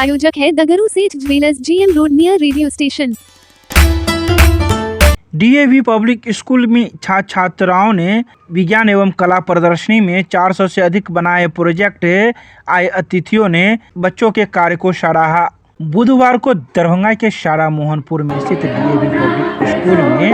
प्रायोजक है दगरू सेठ jewellers, GM road, near radio station. DAV public school में छात्राओं ने विज्ञान एवं कला प्रदर्शनी में 400 से अधिक बनाए प्रोजेक्ट। आए अतिथियों ने बच्चों के कार्य को सराहा। बुधवार को दरभंगा के शारा मोहनपुर में स्थित डीएवी पब्लिक स्कूल में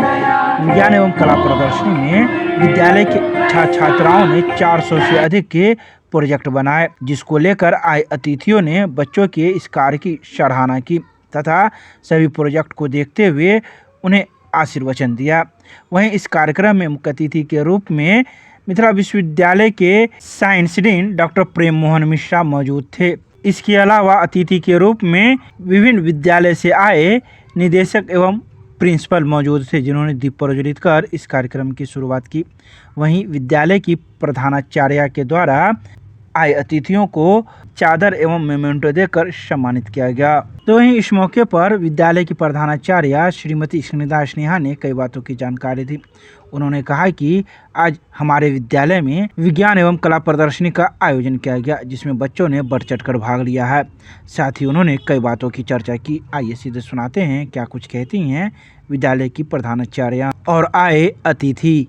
विज्ञान एवं कला प्रदर्शनी में विद्यालय के छात्राओं ने 400 से अधिक के प्रोजेक्ट बनाए, जिसको लेकर आए अतिथियों ने बच्चों के इस कार्य की सराहना की तथा सभी प्रोजेक्ट को देखते हुए उन्हें आशीर्वचन दिया। वहीं इस कार्यक्रम में मुख्य अतिथि के रूप में मिथिला विश्वविद्यालय के साइंस डीन डॉक्टर प्रेम मोहन मिश्रा मौजूद थे। इसके अलावा अतिथि के रूप में विभिन्न विद्यालय से आए निदेशक एवं प्रिंसिपल मौजूद थे, जिन्होंने दीप प्रज्वलित कर इस कार्यक्रम की शुरुआत की। वहीं विद्यालय की प्रधानाचार्य के द्वारा आए अतिथियों को चादर एवं मेमेंटो देकर सम्मानित किया गया। तो वहीं इस मौके पर विद्यालय की प्रधानाचार्य श्रीमती स्निग्धा स्नेहा ने कई बातों की जानकारी दी। उन्होंने कहा कि आज हमारे विद्यालय में विज्ञान एवं कला प्रदर्शनी का आयोजन किया गया, जिसमें बच्चों ने बढ़ चढ़कर भाग लिया है। साथ ही उन्होंने कई बातों की चर्चा की। आइए सीधे सुनाते हैं क्या कुछ कहती हैं विद्यालय की प्रधानाचार्य और आए अतिथि।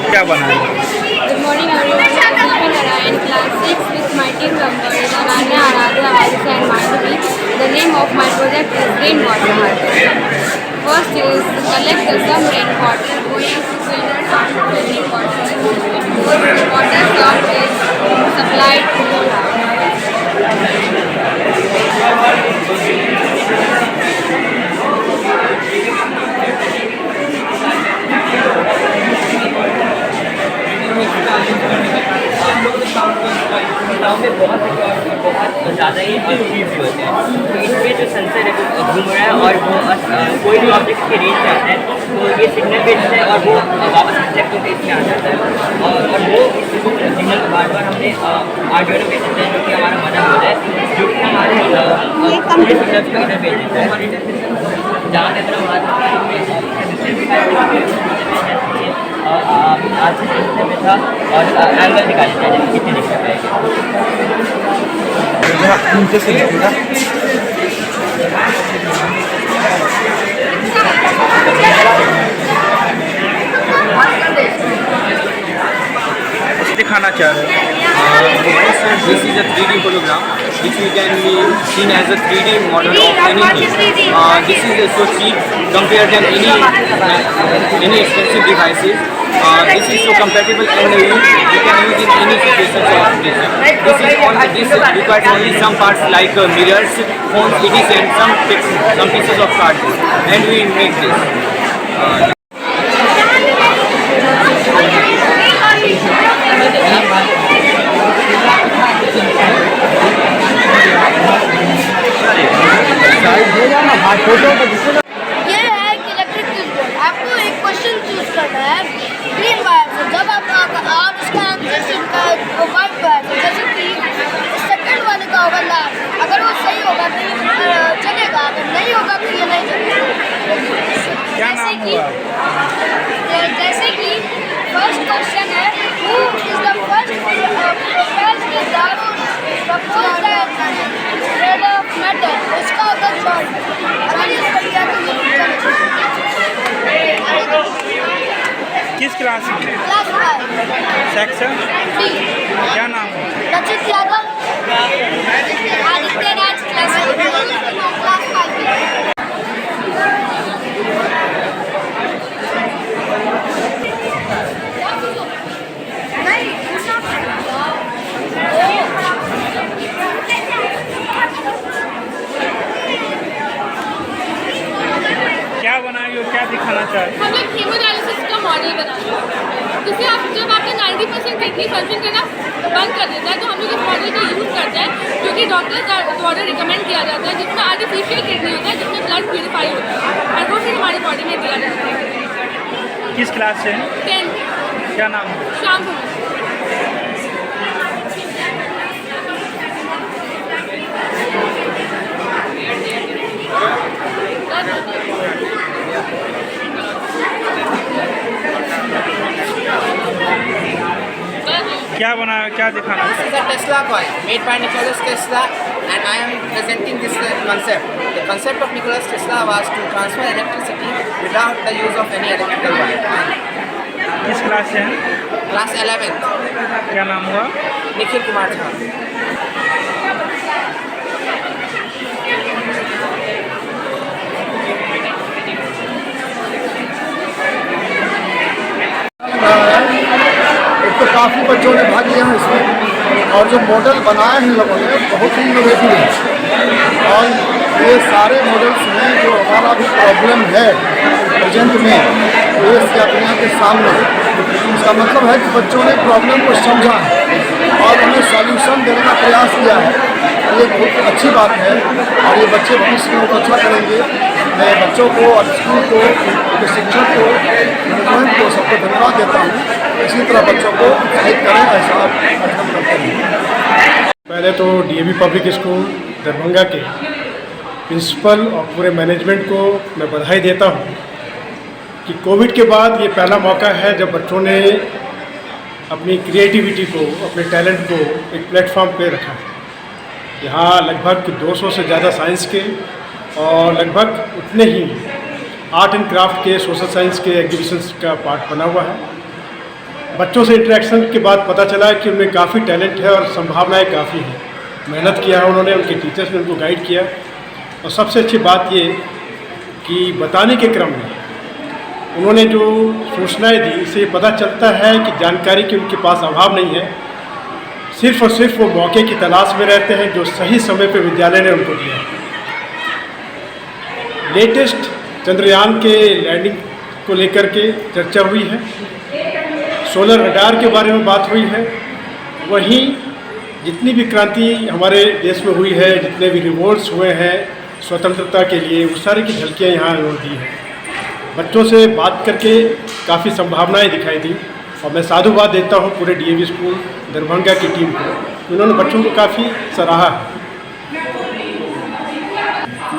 क्या बना है? Good morning everyone. I'm in class 6 with my team members Ananya, Aradhya, Alisa and Madhavi. The name of my project is Rainwater Harvest. First is collect some rainwater going to filter after rainwater. The water from is supplied to the house. गाँव में बहुत ज़्यादा ही चीज़ भी होते हैं, तो इसमें जो सेंसर है वो घूम रहा है और वो कोई भी ऑब्जेक्ट के रेंज में आता है तो ये सिग्नल भेजता है और वो वापस रिफ्लेक्ट होकर इसमें आ जाता है और वो सिग्नल को बार बार हमने आर्डुइनो भेज देते हैं, जो कि हमारा मदद होता है, जो कि हमारे पूरे सिग्नल्स को इधर भेज देता है। जहाँ तक आज से में था और एंगल निकाल लेते हैं कितनी दिक्कत है। दिखाना चाह रहे हैं। This is a 3D hologram which we can be seen as a 3D model of anything. This is so cheap compared than any expensive devices. This is so compatible and we can use in any situations of this. This requires only some parts like mirrors, phones, EDs and some pieces of cards, and we make this. ये है कि electric fuse board. आपको एक question choose करना है green wire से। जब आप उसका आंसर का वाइट वायर से, जैसे कि सेकंड वाले का होगा लाल, अगर वो सही होगा तो ये चलेगा, अगर नहीं होगा तो ये नहीं चलेगा। जैसे कि फर्स्ट क्वेश्चन है who is the first propelled without proposed rid of metal, उसका होगा शॉर्ट। अगर ये सही है तो ये चलेगा। किस क्लास में? Class 5 section B. क्या नाम है? रचित यादव, आदित्य राज, क्लास 5 क्या बनाई हो, क्या दिखाना चाह रहे? हम लोग हीमोडायलिसिस का मॉडल बनाते हैं, जिससे आप जब आपका 90% किडनी फंक्शन करना बंद कर देता है तो हम लोग इस मॉडल का यूज़ करते हैं, जो कि डॉक्टर द्वारा रिकमेंड किया जाता है, जिसमें आर्टिफिशियल किडनी होता है, जिसमें ब्लड प्यूरिफाई होता है और वो फिर हमारी बॉडी में दिया जाता है। किस क्लास से? 10। क्या नाम है? शाम को। क्या बनाया, क्या दिखाना? This is a Tesla coin made by Nicholas Tesla, and I am presenting this concept. The concept of Nicholas Tesla was to transfer electricity without the use of any electrical wire. किस class से हैं? Class 11th, क्या नाम हुआ? Nikhil Kumar Jha. एक तो काफ़ी बच्चों ने भाग लिया है इसमें, और जो मॉडल बनाए हैं लोगों ने बहुत ही इनोवेटिव है। और ये सारे मॉडल्स में जो हमारा भी प्रॉब्लम है प्रेजेंट में, ये दुनिया के सामने, इसका मतलब है कि बच्चों ने प्रॉब्लम को समझा है और उन्हें सॉल्यूशन देने का प्रयास किया है। ये बहुत अच्छी बात है और ये बच्चे भविष्य में बहुत अच्छा करेंगे। मैं बच्चों को और स्कूल को, उनके शिक्षक को, मैनेजमेंट को, सबको धन्यवाद देता हूँ। इसी तरह बच्चों को प्रोत्साहित करें, ऐसा कार्यक्रम करते हैं। पहले तो डीएवी पब्लिक स्कूल दरभंगा के प्रिंसिपल और पूरे मैनेजमेंट को मैं बधाई देता हूँ कि कोविड के बाद ये पहला मौका है जब बच्चों ने अपनी क्रिएटिविटी को, अपने टैलेंट को एक प्लेटफॉर्म पे रखा है। यहाँ लगभग 200 से ज़्यादा साइंस के और लगभग उतने ही आर्ट एंड क्राफ्ट के, सोशल साइंस के एग्जीबिशंस का पार्ट बना हुआ है। बच्चों से इंटरेक्शन के बाद पता चला कि उनमें काफ़ी टैलेंट है और संभावनाएं काफ़ी हैं। मेहनत किया है उन्होंने, उनके टीचर्स ने उनको गाइड किया, और सबसे अच्छी बात ये कि बताने के क्रम में उन्होंने जो सूचनाएं दी, इससे पता चलता है कि जानकारी की उनके पास अभाव नहीं है। सिर्फ और सिर्फ वो मौके की तलाश में रहते हैं जो सही समय पर विद्यालय ने उनको दिया है। लेटेस्ट चंद्रयान के लैंडिंग को लेकर के चर्चा हुई है, सोलर रडार के बारे में बात हुई है। वहीं जितनी भी क्रांति हमारे देश में हुई है, जितने भी रिवोल्ट्स हुए हैं स्वतंत्रता के लिए, उस सारे की झलकियाँ यहाँ उन्होंने दी हैं। बच्चों से बात करके काफ़ी संभावनाएं दिखाई दी, और मैं साधुवाद देता हूँ पूरे डीएवी स्कूल दरभंगा की टीम को। उन्होंने बच्चों को काफ़ी सराहा है।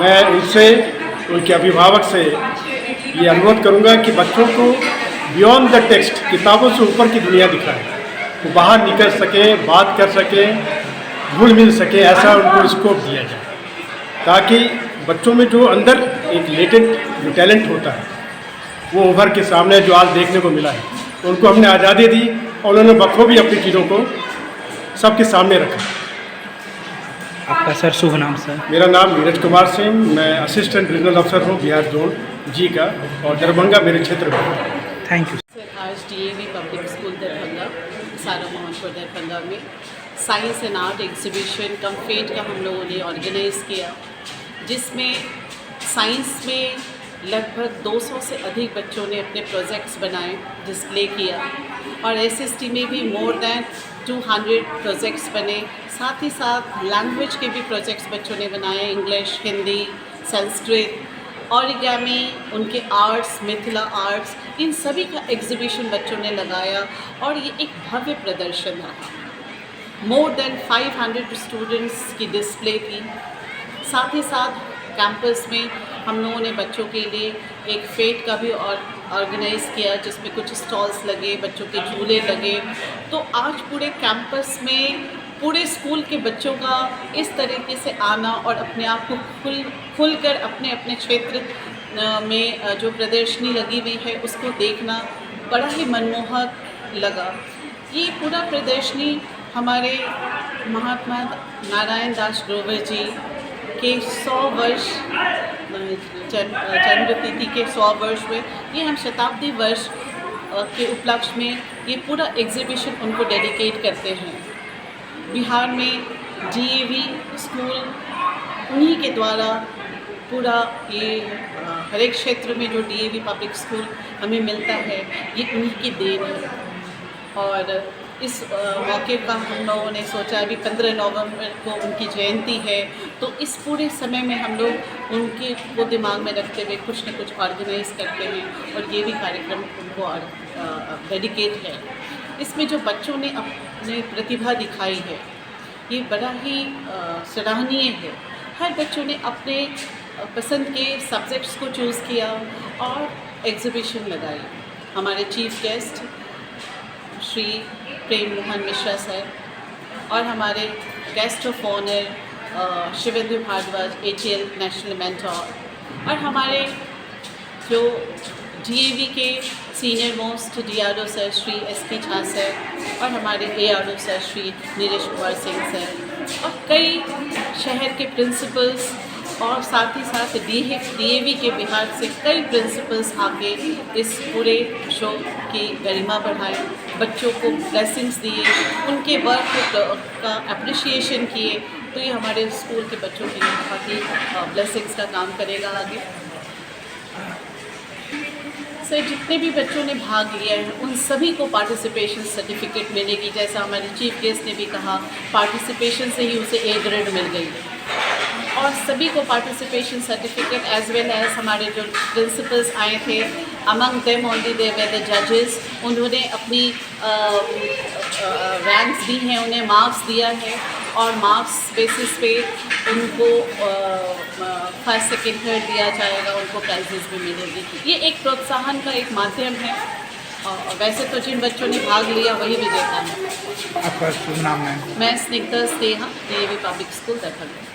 मैं उनसे, उनके अभिभावक से ये अनुरोध करूँगा कि बच्चों को बियॉन्ड द टेक्स्ट, किताबों से ऊपर की दुनिया दिखाएं, वो बाहर निकल सकें, बात कर सकें, घुल मिल सके, ऐसा उनको स्कोप दिया जाए, ताकि बच्चों में जो अंदर एक लेटेंट जो टैलेंट होता है वो उभर के सामने, जो आज देखने को मिला है, उनको हमने आज़ादी दी और उन्होंने बखूबी अपनी चीज़ों को सबके सामने रखा। आपका सर शुभ नाम सर? मेरा नाम नीरज कुमार सिंह, मैं असिस्टेंट रीजनल अफसर हूँ बिहार जोन जी का, और दरभंगा मेरे क्षेत्र में। Thank you. सर, आज DAV public school Darbhanga, Sara Mohanpur Darbhanga में science and art exhibition cum fete का हम लोगों ने ऑर्गेनाइज़ किया, जिसमें साइंस में लगभग 200 से अधिक बच्चों ने अपने प्रोजेक्ट्स बनाए, डिस्प्ले किया, और एसएसटी में भी मोर दैन 200 प्रोजेक्ट्स बने। साथ ही साथ लैंग्वेज के भी प्रोजेक्ट्स बच्चों ने बनाए, इंग्लिश, हिंदी, संस्कृत, ऑरिगेमी, उनके आर्ट्स, मिथिला आर्ट्स, इन सभी का एग्जीबिशन बच्चों ने लगाया, और ये एक भव्य प्रदर्शन रहा। मोर देन 500 स्टूडेंट्स की डिस्प्ले थी। साथ ही साथ कैंपस में हम लोगों ने बच्चों के लिए एक फेट का भी ऑर्गेनाइज़ किया, जिसमें कुछ स्टॉल्स लगे, बच्चों के झूले लगे। तो आज पूरे कैंपस में पूरे स्कूल के बच्चों का इस तरीके से आना और अपने आप को खुलकर अपने अपने क्षेत्र में जो प्रदर्शनी लगी हुई है उसको देखना बड़ा ही मनमोहक लगा। ये पूरा प्रदर्शनी हमारे महात्मा नारायण दास ग्रोवर जी के 100 वर्ष जन्म तिथि के 100 वर्ष में, ये हम शताब्दी वर्ष के उपलक्ष्य में ये पूरा एग्जीबिशन उनको डेडिकेट करते हैं। बिहार में डीएवी स्कूल उन्हीं के द्वारा पूरा ये हर एक क्षेत्र में जो डीएवी पब्लिक स्कूल हमें मिलता है, ये उन्हीं की देन है। और इस मौके का हम लोगों ने सोचा, अभी 15 नवंबर को उनकी जयंती है, तो इस पूरे समय में हम लोग उनके को दिमाग में रखते हुए कुछ न कुछ ऑर्गेनाइज़ करते हैं, और ये भी कार्यक्रम उनको डेडिकेट है। इसमें जो बच्चों ने अपनी प्रतिभा दिखाई है, ये बड़ा ही सराहनीय है। हर बच्चों ने अपने पसंद के सब्जेक्ट्स को चूज़ किया और एग्ज़िबिशन लगाई। हमारे chief guest Shri Prem Mohan Mishra sir और हमारे guest of honour Shivendra Bhardwaj ATL national mentor और हमारे जो DAV के senior most DRO sir Shri SP Jha sir और हमारे ARO sir Shri Neeraj Kumar Singh sir और कई शहर के प्रिंसिपल्स और साथ ही साथ DAV के बिहार से कई प्रिंसिपल्स आके इस पूरे शो की गरिमा बढ़ाए, बच्चों को ब्लेसिंग्स दिए, उनके वर्क का अप्रिशिएशन किए। तो ये हमारे स्कूल के बच्चों के लिए बहुत ही ब्लेसिंग्स का काम करेगा आगे। सर जितने भी बच्चों ने भाग लिया है उन सभी को पार्टिसिपेशन सर्टिफिकेट मिलेगी। जैसा हमारे चीफ गेस्ट ने भी कहा, पार्टिसिपेशन से ही उसे A ग्रेड मिल गई और सभी को participation certificate as well as हमारे जो प्रिंसिपल्स आए थे, among them only they were the जजेस, उन्होंने अपनी रैंक्स दी हैं, उन्हें मार्क्स दिया है और मार्क्स बेसिस पे उनको फर्स्ट सेकेंड थर्ड दिया जाएगा, उनको प्राइजेस भी मिलेगी। ये एक प्रोत्साहन का एक माध्यम है और वैसे तो जिन बच्चों ने भाग लिया वही विजेता है। आपका शुभ नाम है? मैं Snigdha Sneha, DAV public school Darbhanga.